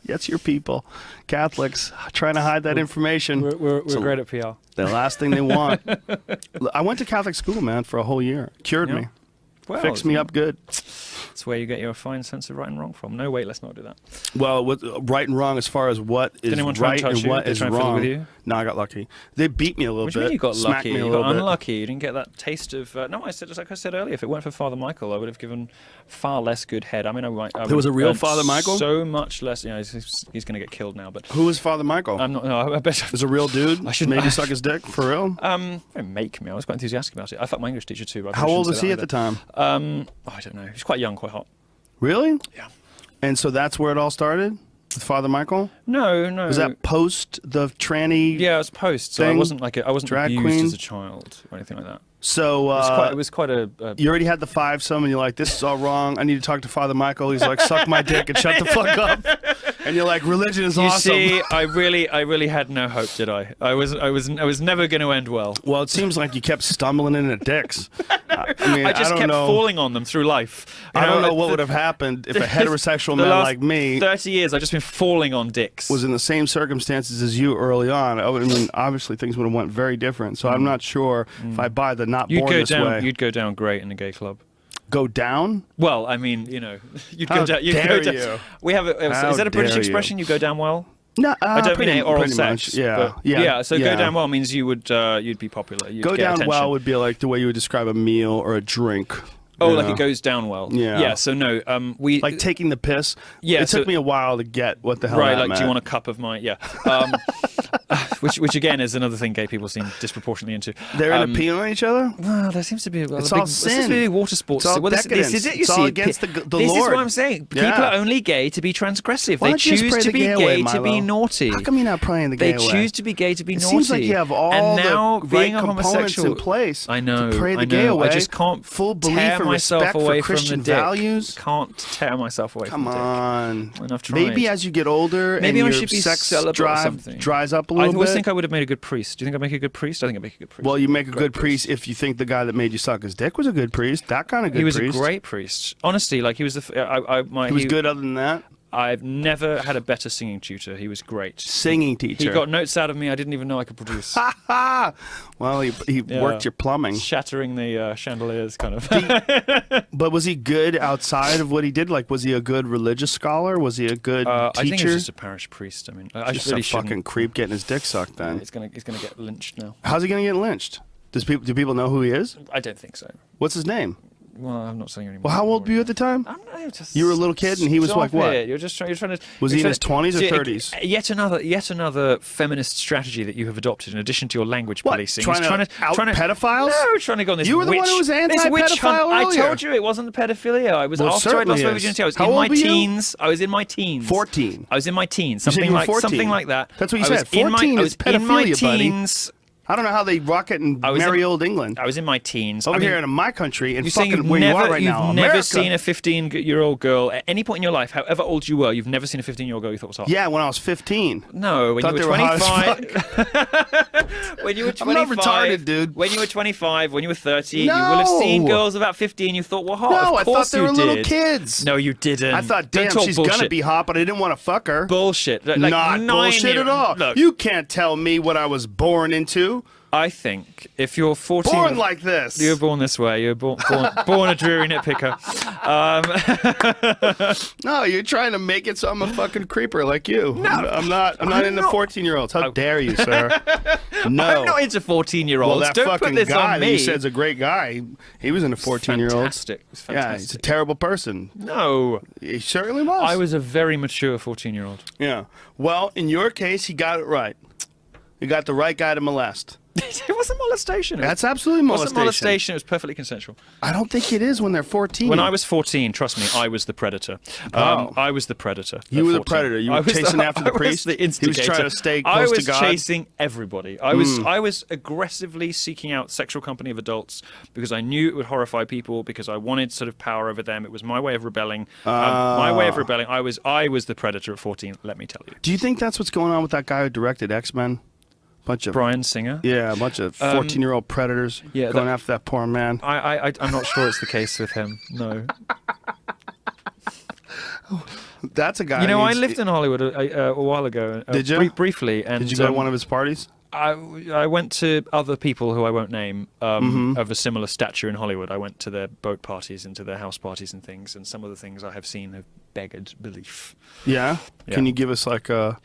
That's your people. Catholics trying to hide that information. We're great at PR. The last thing they want. I went to Catholic school, man, for a whole year. Cured me. Well, Fixed me up good. That's where you get your fine sense of right and wrong from. No, wait, let's not do that. Well, with right and wrong as far as what is right and what is wrong. With you? No, I got lucky. They beat me a little bit. What do you mean you got lucky? Me a you little got bit. unlucky. You didn't get that taste of... no, I said, just like I said earlier, if it weren't for Father Michael, I would have given far less good head. I mean, there was a real Father Michael? So much less... You know, he's going to get killed now, but... Who was Father Michael? I'm not... No, I bet... Was a real dude? I shouldn't... Made you suck his dick? For real? Don't make me. I was quite enthusiastic about it. I fucked my English teacher too. But how old was he at the time? I don't know. He was quite young, quite hot. Really? Yeah. And so that's where it all started? With Father Michael? No, no. Was that post the tranny? Yeah, it was post. So I wasn't like I wasn't abused queen? as a child or anything like that. So it was quite a you already had the fivesome, and you're like, "This is all wrong. I need to talk to Father Michael." He's like, "Suck my dick and shut the fuck up." And you're like, "Religion is awesome." You see, I really had no hope, did I? I was never going to end well. Well, it seems like you kept stumbling into dicks. I mean, I just kept falling on them through life. I don't know what would have happened if a heterosexual man like me, 30 years, I've just been falling on dicks, was in the same circumstances as you early on. I mean, obviously things would have went very different. So I'm not sure if I buy the not born this way. You'd go down great in a gay club. Go down? Well, I mean, you know, you'd How go down. Dare you? We have is that a British expression? You go down well. No, I don't mean oral sex. Yeah, yeah. So go down well means you would you'd be popular. You'd go get down attention. well would be like the way you would describe a meal or a drink. Oh, like it goes down well. Yeah. Yeah. So no, we like taking the piss. Yeah. It took me a while to get what the hell. Right. That Like, meant. do you want a cup of my? Yeah. Which again is another thing gay people seem disproportionately into. They're into peeing on each other. Well, there seems to be it's all sin. There seems to be water sports. It's all well, decadence. This is it. You it's see, all against the Lord. This is what I'm saying. Yeah. People are only gay to be transgressive. Why They don't you just choose pray to the be gay gay away, to be Milo? naughty. How come you're not praying the gay away? They choose to be gay to be naughty. It seems like you have all and now, the being right a components homosexual in place. I know. To pray the gay away. I just can't full belief tear and myself respect away for Christian from the dick. values. Can't tear myself away from the dick. Come on. Enough tried. Maybe as you get older Maybe and I your should be sex celibate or drive something. dries up a little I always bit. think I would have made a good priest. Do you think I'd make a good priest? I think I'd make a good priest. Well, you make a good priest if you think the guy that made you suck his dick was a good priest. That kind of good priest. He was a great priest. Honestly, like he was the. He was good other than that? I've never had a better singing tutor. He was great. Singing teacher. He got notes out of me I didn't even know I could produce. Well, he worked your plumbing. Shattering the chandeliers, kind of. But was he good outside of what he did? Like, was he a good religious scholar? Was he a good teacher? I think he was just a parish priest. I mean, I just really a fucking creep getting his dick sucked then. Yeah, he's gonna get lynched now. How's he gonna get lynched? Do people know who he is? I don't think so. What's his name? Well, I'm not saying you anymore. Well, how old were you at the time? I don't know, just you were a little kid, and he was like what? You're trying to. Was he in his 20s or 30s? Yet another feminist strategy that you have adopted in addition to your language what? policing. Trying to out pedophiles? No, trying to go on this. You were the one who was anti-pedophile earlier. I told you it wasn't the pedophilia. I was after I lost my virginity. I was in my teens. I was in my teens. 14. I was in my teens. Something like that. That's what you said. 14 is pedophilia, in my buddy. teens. I don't know how they rock it in merry old England. I was in my teens. Over here in my country, and fucking where you are right now, You've never seen a 15-year-old girl at any point in your life, however old you were, you've never seen a 15-year-old girl you thought was hot. Yeah, when I was 15. No, when you were 25. When you were 25. I'm not retarded, dude. When you were 25, when you were 30, you will have seen girls about 15 you thought were hot. No, of course I thought they were you little did. kids. No, you didn't. I thought, damn, she's going to be hot, but I didn't want to fuck her. Bullshit. Like Not bullshit at all. Look, you can't tell me what I was born into. I think if you're 14... Born like this. You were born this way. You were born a dreary nitpicker. No, you're trying to make it so I'm a fucking creeper like you. No. I'm not into 14-year-olds. How dare you, sir? No. I'm not into 14-year-olds. Well, that Don't fucking put this guy on that me. you said's a great guy. He was into 14-year-olds. Fantastic. Yeah, he's a terrible person. No. He certainly was. I was a very mature 14-year-old. Yeah. Well, in your case, he got it right. You got the right guy to molest. It wasn't molestation. That's absolutely molestation. It wasn't molestation. It was perfectly consensual. I don't think it is when they're 14. When I was 14, trust me, I was the predator. I was the predator. You were the predator. You were chasing after the priest. I was the instigator. He was trying to stay close to God. I was chasing everybody. I was aggressively seeking out sexual company of adults because I knew it would horrify people. Because I wanted sort of power over them. It was my way of rebelling. My way of rebelling. I was the predator at 14. Let me tell you. Do you think that's what's going on with that guy who directed X-Men? Bunch of Bryan Singer. Yeah, a bunch of 14-year-old predators going after that poor man. I'm not sure it's the case with him. No. That's a guy. You know, I lived in Hollywood a while ago. Did you? Briefly. And, did you go to one of his parties? I went to other people who I won't name of a similar stature in Hollywood. I went to their boat parties and to their house parties and things, and some of the things I have seen have beggared belief. Yeah? Can you give us like a...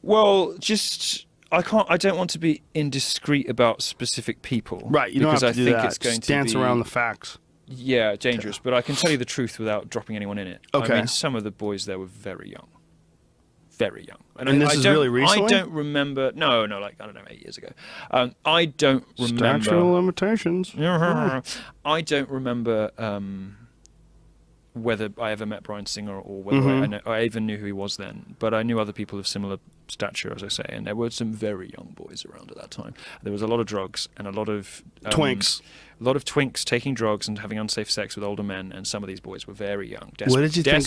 Well, just... I don't want to be indiscreet about specific people. Right, you don't have to do that. It's going just dance around the facts. Yeah, dangerous. But I can tell you the truth without dropping anyone in it. Okay. I mean, some of the boys there were very young. Very young. And this is really recently? I don't remember... No, like, I don't know, 8 years ago. I don't remember... Statute of limitations. I don't remember whether I ever met Bryan Singer or whether I even knew who he was then. But I knew other people of similar stature, as I say, and there were some very young boys around at that time. There was a lot of drugs and a lot of... twinks. A lot of twinks taking drugs and having unsafe sex with older men, and some of these boys were very young. What did you think